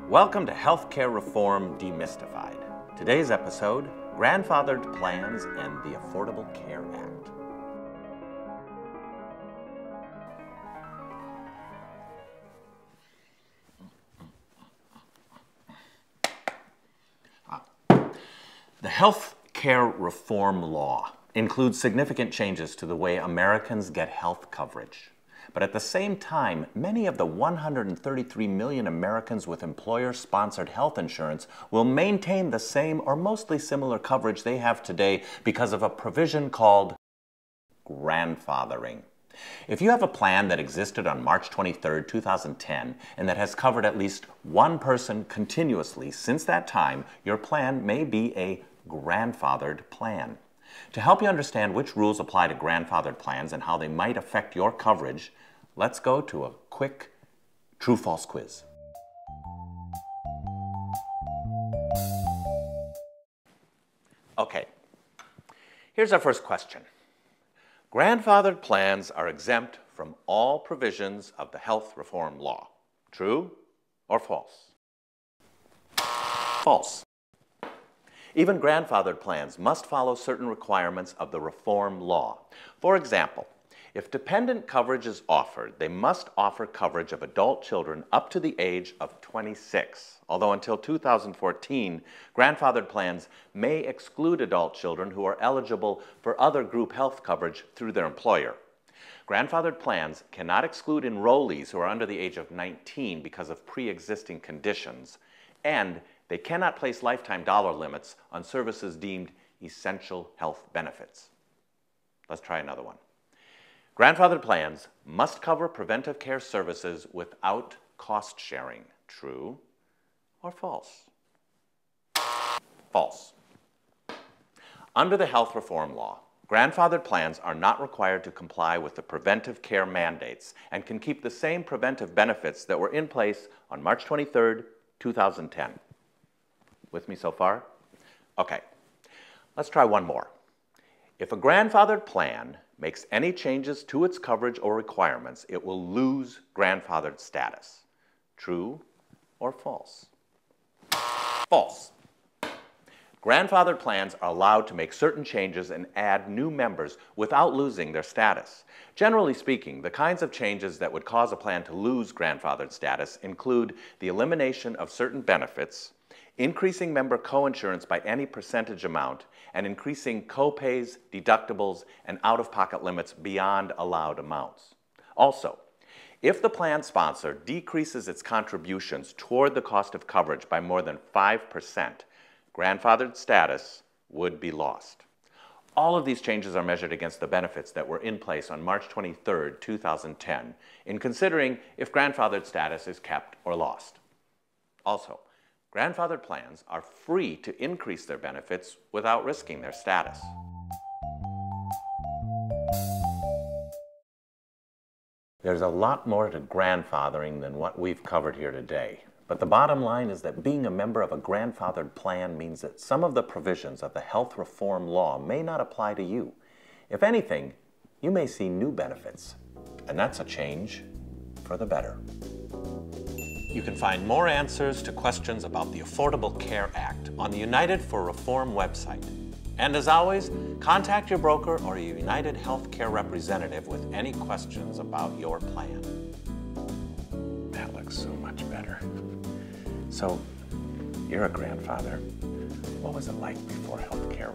Welcome to Healthcare Reform Demystified. Today's episode, Grandfathered Plans and the Affordable Care Act. The Health Care Reform Law includes significant changes to the way Americans get health coverage. But at the same time, many of the 133 million Americans with employer-sponsored health insurance will maintain the same or mostly similar coverage they have today because of a provision called grandfathering. If you have a plan that existed on March 23, 2010, and that has covered at least one person continuously since that time, your plan may be a grandfathered plan. To help you understand which rules apply to grandfathered plans and how they might affect your coverage, let's go to a quick true-false quiz. Okay, here's our first question. Grandfathered plans are exempt from all provisions of the health reform law. True or false? False. Even grandfathered plans must follow certain requirements of the reform law. For example, if dependent coverage is offered, they must offer coverage of adult children up to the age of 26. Although until 2014, grandfathered plans may exclude adult children who are eligible for other group health coverage through their employer. Grandfathered plans cannot exclude enrollees who are under the age of 19 because of pre-existing conditions, and they cannot place lifetime dollar limits on services deemed essential health benefits. Let's try another one. Grandfathered plans must cover preventive care services without cost sharing. True or false? False. Under the health reform law, grandfathered plans are not required to comply with the preventive care mandates and can keep the same preventive benefits that were in place on March 23, 2010. With me so far? Okay, let's try one more. If a grandfathered plan makes any changes to its coverage or requirements, it will lose grandfathered status. True or false? False. Grandfathered plans are allowed to make certain changes and add new members without losing their status. Generally speaking, the kinds of changes that would cause a plan to lose grandfathered status include the elimination of certain benefits, increasing member coinsurance by any percentage amount, and increasing copays, deductibles, and out-of-pocket limits beyond allowed amounts. Also, if the plan sponsor decreases its contributions toward the cost of coverage by more than 5%, grandfathered status would be lost. All of these changes are measured against the benefits that were in place on March 23, 2010, in considering if grandfathered status is kept or lost. Also, grandfathered plans are free to increase their benefits without risking their status. There's a lot more to grandfathering than what we've covered here today. But the bottom line is that being a member of a grandfathered plan means that some of the provisions of the health reform law may not apply to you. If anything, you may see new benefits. And that's a change for the better. You can find more answers to questions about the Affordable Care Act on the United for Reform website. And as always, contact your broker or a United Healthcare representative with any questions about your plan. That looks so much better. So, you're a grandfather. What was it like before healthcare